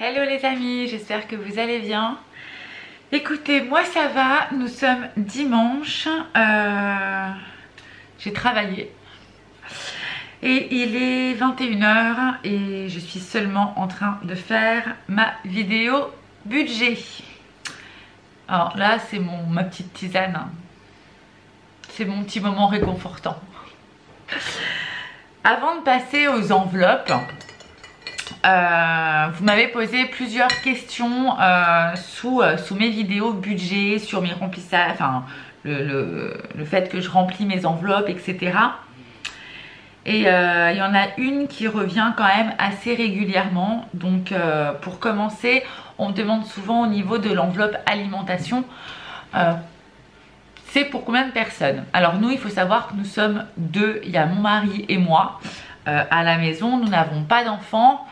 Hello les amis, j'espère que vous allez bien. Écoutez, moi ça va, nous sommes dimanche, j'ai travaillé et il est 21 h et je suis seulement en train de faire ma vidéo budget. Alors là c'est ma petite tisane, c'est mon petit moment réconfortant. Avant de passer aux enveloppes, vous m'avez posé plusieurs questions sous mes vidéos budget, sur mes remplissages, enfin le fait que je remplis mes enveloppes, etc. Et il y en a une qui revient quand même assez régulièrement. Donc pour commencer, on me demande souvent au niveau de l'enveloppe alimentation, c'est pour combien de personnes? Alors nous, il faut savoir que nous sommes deux, il y a mon mari et moi à la maison. Nous n'avons pas d'enfants.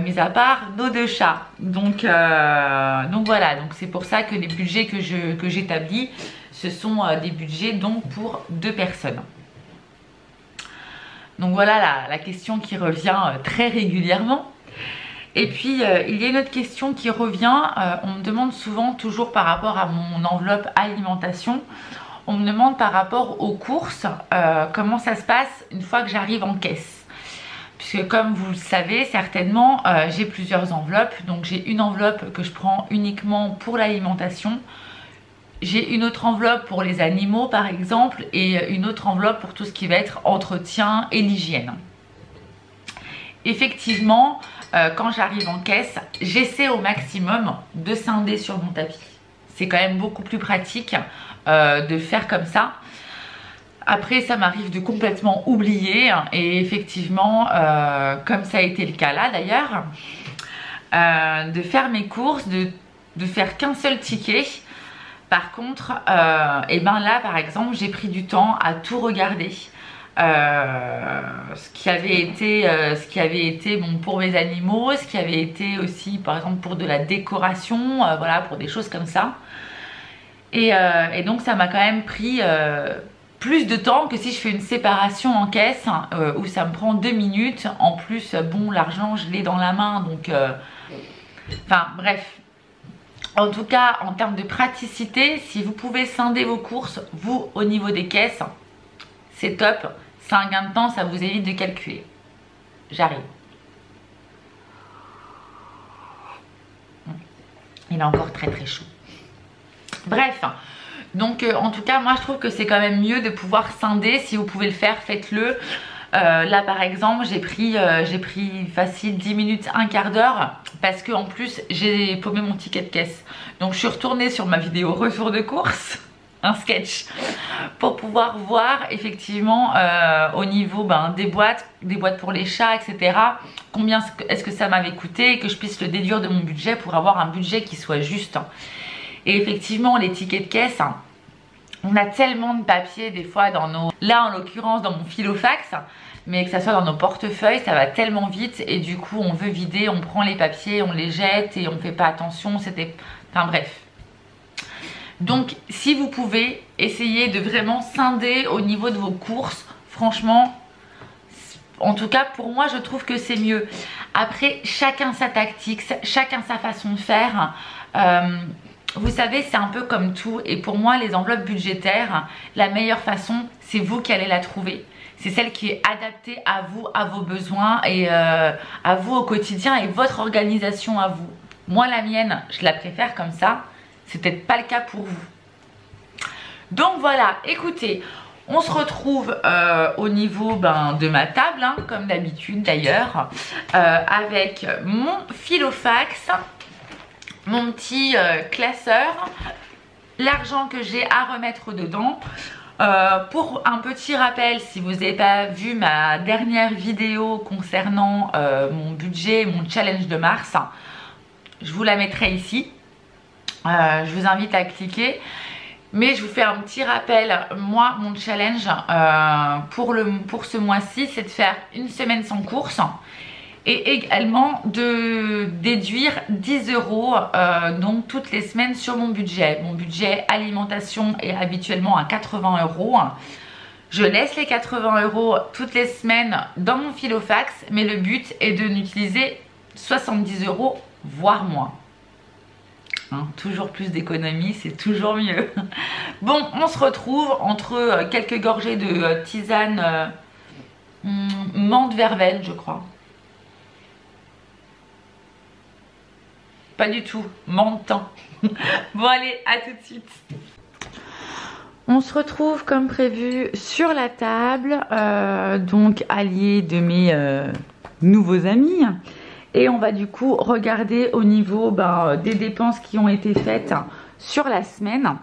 Mis à part nos deux chats, donc voilà, donc c'est pour ça que les budgets que j'établis, ce sont des budgets donc pour deux personnes. Donc voilà la question qui revient très régulièrement. Et puis il y a une autre question qui revient, on me demande souvent, toujours par rapport à mon enveloppe alimentation, on me demande par rapport aux courses, comment ça se passe une fois que j'arrive en caisse. Puisque comme vous le savez certainement, j'ai plusieurs enveloppes. Donc j'ai une enveloppe que je prends uniquement pour l'alimentation. J'ai une autre enveloppe pour les animaux par exemple. Et une autre enveloppe pour tout ce qui va être entretien et l'hygiène. Effectivement, quand j'arrive en caisse, j'essaie au maximum de scinder sur mon tapis. C'est quand même beaucoup plus pratique de faire comme ça. Après ça m'arrive de complètement oublier et effectivement comme ça a été le cas là d'ailleurs, de faire mes courses, de faire qu'un seul ticket. Par contre et ben là par exemple j'ai pris du temps à tout regarder, ce qui avait été bon pour mes animaux, ce qui avait été aussi par exemple pour de la décoration, voilà, pour des choses comme ça. Et donc ça m'a quand même pris plus de temps que si je fais une séparation en caisse où ça me prend 2 minutes. En plus, bon, l'argent, je l'ai dans la main, donc... Enfin, bref. En tout cas, en termes de praticité, si vous pouvez scinder vos courses, vous, au niveau des caisses, c'est top. C'est un gain de temps, ça vous évite de calculer. J'arrive. Il est encore très très chaud. Bref. Donc en tout cas moi je trouve que c'est quand même mieux de pouvoir scinder. Si vous pouvez le faire, faites-le. Là par exemple j'ai pris facile 10 minutes, un quart d'heure, parce que en plus j'ai paumé mon ticket de caisse. Donc je suis retournée sur ma vidéo retour de course, un sketch, pour pouvoir voir effectivement au niveau des boîtes pour les chats, etc. Combien est-ce que ça m'avait coûté, et que je puisse le déduire de mon budget pour avoir un budget qui soit juste. Et effectivement les tickets de caisse, on a tellement de papier des fois dans nos... Là en l'occurrence dans mon filofax, mais que ça soit dans nos portefeuilles, ça va tellement vite. Et du coup on veut vider, on prend les papiers, on les jette et on fait pas attention. Enfin bref. Donc si vous pouvez, essayer de vraiment scinder au niveau de vos courses. Franchement, en tout cas pour moi je trouve que c'est mieux. Après chacun sa tactique, chacun sa façon de faire. Vous savez, c'est un peu comme tout, et pour moi les enveloppes budgétaires, la meilleure façon, c'est vous qui allez la trouver. C'est celle qui est adaptée à vous, à vos besoins et à vous au quotidien, et votre organisation à vous. Moi la mienne, je la préfère comme ça, c'est peut-être pas le cas pour vous. Donc voilà, écoutez, on se retrouve au niveau de ma table, hein, comme d'habitude d'ailleurs, avec mon filofax, mon petit classeur, l'argent que j'ai à remettre dedans. Pour un petit rappel, si vous n'avez pas vu ma dernière vidéo concernant mon budget, mon challenge de mars, je vous la mettrai ici. Je vous invite à cliquer. Mais je vous fais un petit rappel. Moi, mon challenge pour ce mois-ci, c'est de faire une semaine sans course. Et également de déduire 10 € donc toutes les semaines sur mon budget. Mon budget alimentation est habituellement à 80 €. Je laisse les 80 € toutes les semaines dans mon filofax, mais le but est de n'utiliser 70 €, voire moins. Hein, toujours plus d'économie, c'est toujours mieux. Bon, on se retrouve entre quelques gorgées de tisane menthe verveine, je crois. Pas du tout, menthe. Bon allez, à tout de suite. On se retrouve comme prévu sur la table, donc allié de mes nouveaux amis. Et on va du coup regarder au niveau des dépenses qui ont été faites sur la semaine.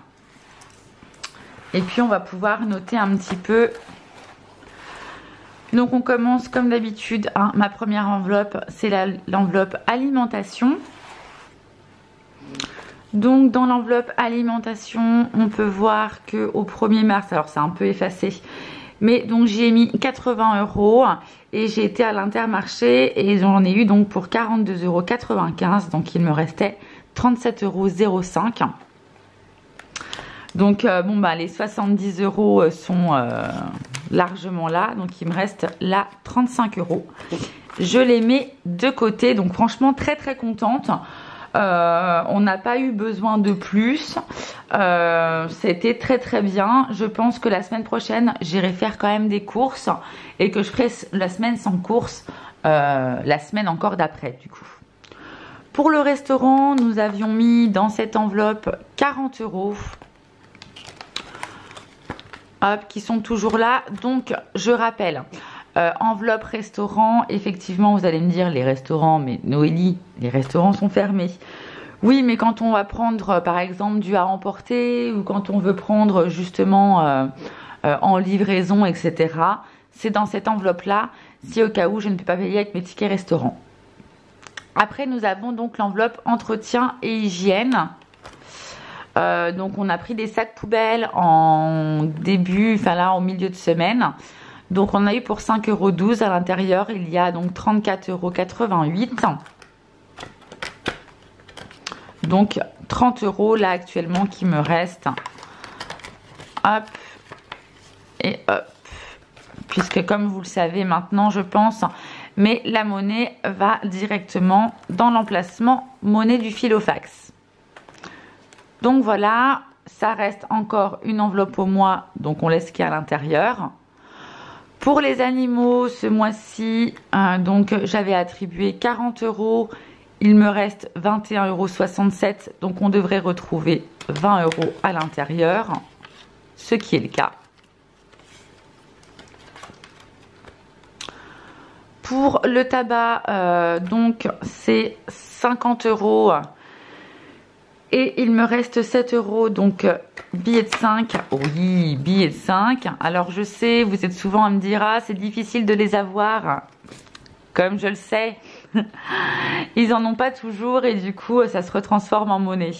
Et puis on va pouvoir noter un petit peu. Donc on commence comme d'habitude, hein, ma première enveloppe, c'est l'enveloppe alimentation. Donc dans l'enveloppe alimentation, on peut voir que au 1er mars, alors c'est un peu effacé, mais donc j'y ai mis 80 € et j'ai été à l'Intermarché et j'en ai eu donc pour 42,95 €, donc il me restait 37,05 €. Donc les 70 € sont largement là, donc il me reste là 35 €. Je les mets de côté, donc franchement très très contente. On n'a pas eu besoin de plus, c'était très très bien. Je pense que la semaine prochaine j'irai faire quand même des courses et que je ferai la semaine sans courses la semaine encore d'après du coup. Pour le restaurant, nous avions mis dans cette enveloppe 40 €. Hop, qui sont toujours là. Donc je rappelle, enveloppe restaurant, effectivement vous allez me dire les restaurants, mais Noélie, les restaurants sont fermés. Oui, mais quand on va prendre par exemple du à emporter ou quand on veut prendre justement en livraison, etc. C'est dans cette enveloppe là, si au cas où je ne peux pas payer avec mes tickets restaurant. Après nous avons donc l'enveloppe entretien et hygiène. Donc on a pris des sacs poubelles en début, enfin là au milieu de semaine. Donc on a eu pour 5,12 € à l'intérieur, il y a donc 34,88 €. Donc 30 € là actuellement qui me reste. Hop et hop. Puisque comme vous le savez maintenant je pense, mais la monnaie va directement dans l'emplacement monnaie du Filofax. Donc voilà, ça reste encore une enveloppe au mois, donc on laisse ce qu'il y a à l'intérieur. Pour les animaux, ce mois-ci, donc j'avais attribué 40 €, il me reste 21,67 €, donc on devrait retrouver 20 € à l'intérieur, ce qui est le cas. Pour le tabac, donc c'est 50 € et il me reste 7 €, donc billets de 5. Oui, billets de 5. Alors je sais, vous êtes souvent à me dire, ah c'est difficile de les avoir. Comme je le sais, ils en ont pas toujours et du coup ça se retransforme en monnaie.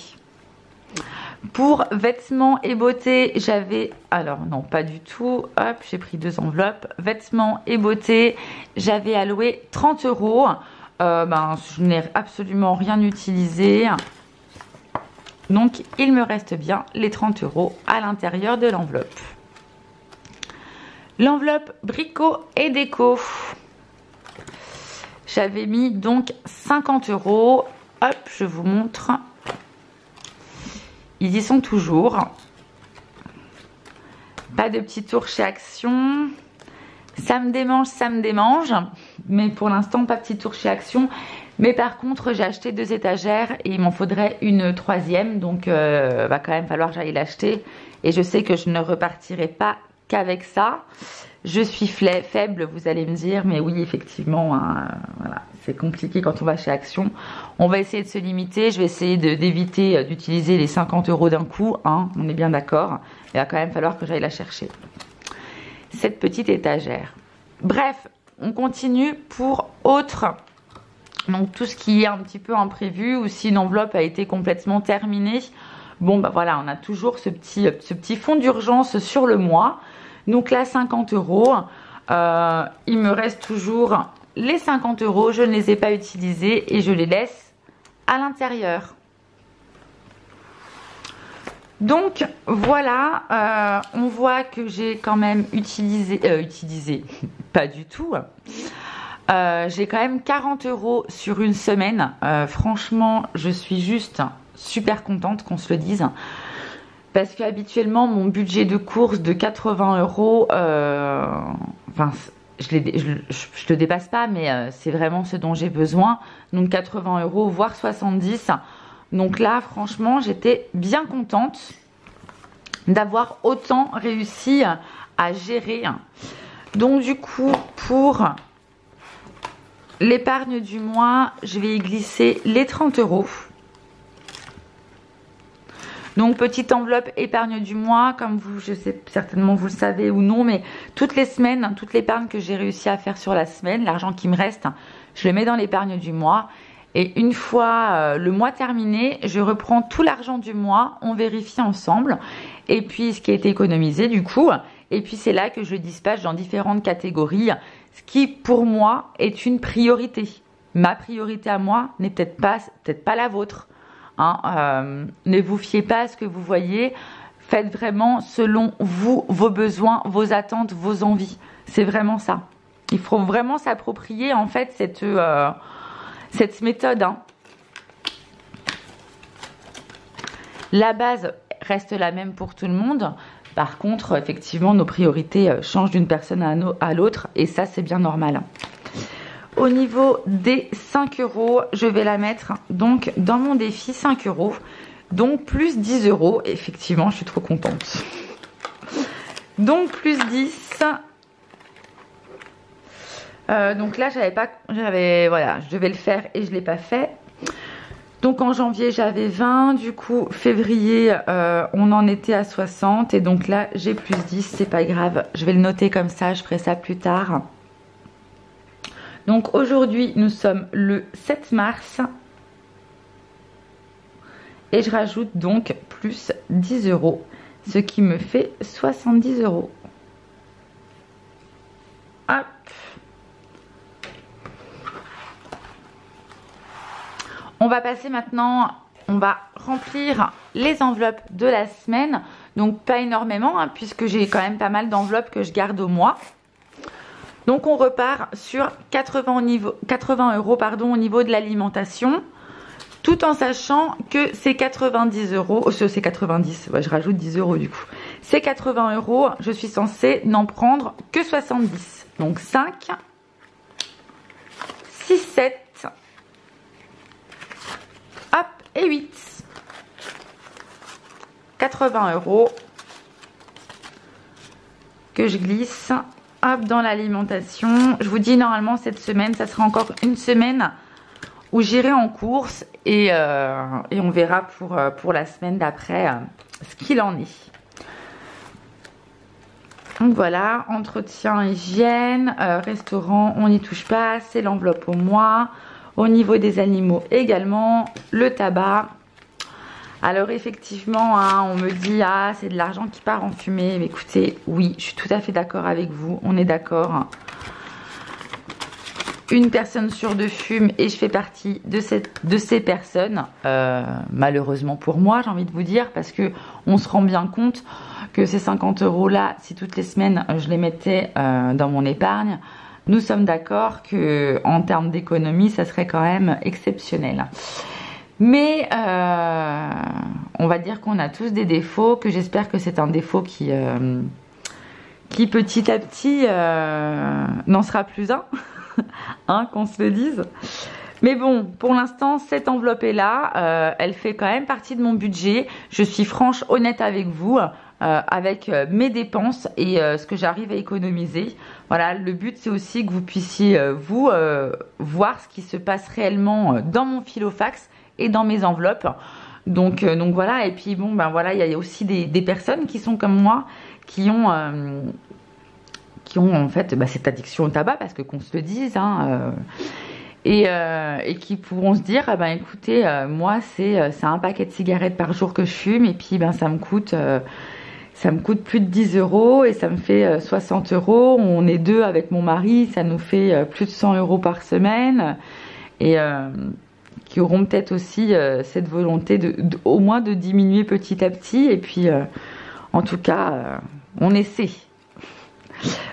Pour vêtements et beauté, j'avais, alors non pas du tout, hop j'ai pris 2 enveloppes. Vêtements et beauté, j'avais alloué 30 €. Je n'ai absolument rien utilisé. Donc il me reste bien les 30 € à l'intérieur de l'enveloppe. L'enveloppe brico et déco. J'avais mis donc 50 €. Hop, je vous montre. Ils y sont toujours. Pas de petit tour chez Action. Ça me démange. Mais pour l'instant, pas de petit tour chez Action. Mais par contre, j'ai acheté 2 étagères et il m'en faudrait une 3e. Donc, va quand même falloir que j'aille l'acheter. Et je sais que je ne repartirai pas qu'avec ça. Je suis faible, vous allez me dire. Mais oui, effectivement, hein, voilà, c'est compliqué quand on va chez Action. On va essayer de se limiter. Je vais essayer d'éviter d'utiliser les 50 € d'un coup. Hein, on est bien d'accord. Il va quand même falloir que j'aille la chercher. Cette petite étagère. Bref, on continue pour autre. Donc tout ce qui est un petit peu imprévu ou si une enveloppe a été complètement terminée. Bon voilà, on a toujours ce petit fonds d'urgence sur le mois. Donc là 50 €. Il me reste toujours les 50 €. Je ne les ai pas utilisés et je les laisse à l'intérieur. Donc voilà, on voit que j'ai quand même utilisé, pas du tout. J'ai quand même 40 € sur une semaine. Franchement, je suis juste super contente qu'on se le dise. Parce qu'habituellement, mon budget de course de 80 €, enfin, je le dépasse pas, mais c'est vraiment ce dont j'ai besoin. Donc 80 €, voire 70. Donc là, franchement, j'étais bien contente d'avoir autant réussi à gérer. Donc du coup, pour l'épargne du mois, je vais y glisser les 30 €. Donc petite enveloppe épargne du mois, comme vous, je sais certainement vous le savez ou non, mais toutes les semaines, toute l'épargne que j'ai réussi à faire sur la semaine, l'argent qui me reste, je le mets dans l'épargne du mois. Et une fois le mois terminé, je reprends tout l'argent du mois, on vérifie ensemble. Et puis ce qui a été économisé du coup. Et puis c'est là que je dispatche dans différentes catégories, ce qui pour moi est une priorité. Ma priorité à moi n'est peut-être pas la vôtre. Hein, ne vous fiez pas à ce que vous voyez. Faites vraiment selon vous, vos besoins, vos attentes, vos envies. C'est vraiment ça. Il faut vraiment s'approprier en fait cette méthode. Hein. La base reste la même pour tout le monde. Par contre, effectivement, nos priorités changent d'une personne à l'autre et ça, c'est bien normal. Au niveau des 5 €, je vais la mettre donc dans mon défi 5 €. Donc plus 10 €. Effectivement, je suis trop contente. Donc plus 10. Donc là, voilà, je devais le faire et je ne l'ai pas fait. Donc en janvier, j'avais 20. Du coup, février, on en était à 60. Et donc là, j'ai plus 10. C'est pas grave. Je vais le noter comme ça. Je ferai ça plus tard. Donc aujourd'hui, nous sommes le 7 mars. Et je rajoute donc plus 10 €. Ce qui me fait 70 €. Hop. On va passer maintenant, on va remplir les enveloppes de la semaine. Donc pas énormément, hein, puisque j'ai quand même pas mal d'enveloppes que je garde au mois. Donc on repart sur 80 € pardon, au niveau de l'alimentation. Tout en sachant que c'est 90 €, c'est 90, ouais, je rajoute 10 € du coup. C'est 80 €, je suis censée n'en prendre que 70. Donc 5, 6, 7. Hop, et 8. 80 € que je glisse hop, dans l'alimentation. Je vous dis, normalement, cette semaine, ça sera encore une semaine où j'irai en course et on verra pour la semaine d'après ce qu'il en est. Donc voilà, entretien, hygiène, restaurant, on n'y touche pas, c'est l'enveloppe au mois. Au niveau des animaux également, le tabac. Alors effectivement, hein, on me dit, ah c'est de l'argent qui part en fumée. Mais écoutez, oui, je suis tout à fait d'accord avec vous, on est d'accord. Une personne sur deux fume et je fais partie de ces personnes. Malheureusement pour moi, j'ai envie de vous dire, parce que on se rend bien compte que ces 50 € là, si toutes les semaines je les mettais dans mon épargne, nous sommes d'accord que en termes d'économie, ça serait quand même exceptionnel. Mais on va dire qu'on a tous des défauts, que j'espère que c'est un défaut qui petit à petit n'en sera plus un, hein, qu'on se le dise. Mais bon, pour l'instant, cette enveloppe est là, elle fait quand même partie de mon budget. Je suis franche, honnête avec vous, avec mes dépenses et ce que j'arrive à économiser. Voilà, le but c'est aussi que vous puissiez, vous, voir ce qui se passe réellement dans mon filofax et dans mes enveloppes. Donc voilà, et puis bon, ben voilà, il y a aussi des personnes qui sont comme moi, qui ont en fait cette addiction au tabac, parce que qu'on se le dise, hein, et qui pourront se dire, ben écoutez, moi c'est un paquet de cigarettes par jour que je fume, et puis ben ça me coûte plus de 10 € et ça me fait 60 €. On est deux avec mon mari, ça nous fait plus de 100 € par semaine, et qui auront peut-être aussi cette volonté au moins de diminuer petit à petit, et puis en tout cas on essaie.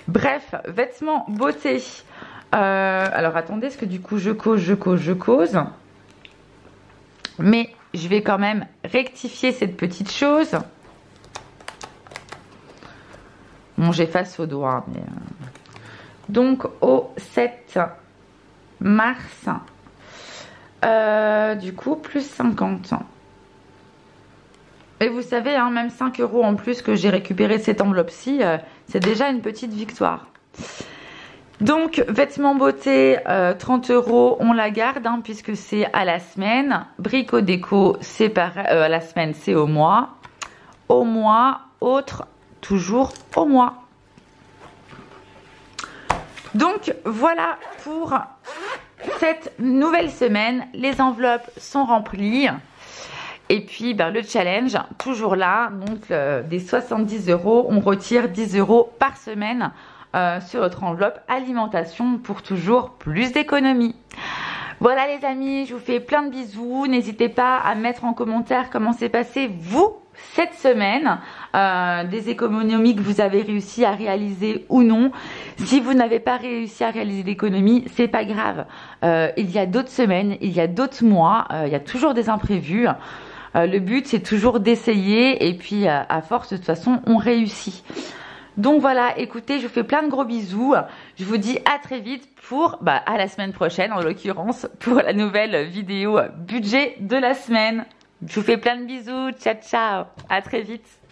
Bref, vêtements, beauté, Alors attendez, parce que du coup je cause. Mais je vais quand même rectifier cette petite chose. Bon, j'efface au doigt. Mais donc au 7 mars, du coup plus 50. Et vous savez, hein, même 5 € en plus que j'ai récupéré cette enveloppe-ci, c'est déjà une petite victoire. Donc, vêtements beauté, 30 €, on la garde, hein, puisque c'est à la semaine. Brico déco, c'est pareil, à la semaine, c'est au mois. Au mois, autre, toujours au mois. Donc, voilà pour cette nouvelle semaine. Les enveloppes sont remplies. Et puis le challenge, toujours là, donc des 70 €, on retire 10 € par semaine sur notre enveloppe alimentation pour toujours plus d'économies. Voilà les amis, je vous fais plein de bisous. N'hésitez pas à mettre en commentaire comment s'est passé vous cette semaine, des économies que vous avez réussi à réaliser ou non. Si vous n'avez pas réussi à réaliser d'économies, c'est pas grave. Il y a d'autres semaines, il y a d'autres mois, il y a toujours des imprévus. Le but, c'est toujours d'essayer et puis à force, de toute façon, on réussit. Donc voilà, écoutez, je vous fais plein de gros bisous. Je vous dis à très vite pour, à la semaine prochaine en l'occurrence, pour la nouvelle vidéo budget de la semaine. Je vous fais plein de bisous. Ciao, ciao. À très vite.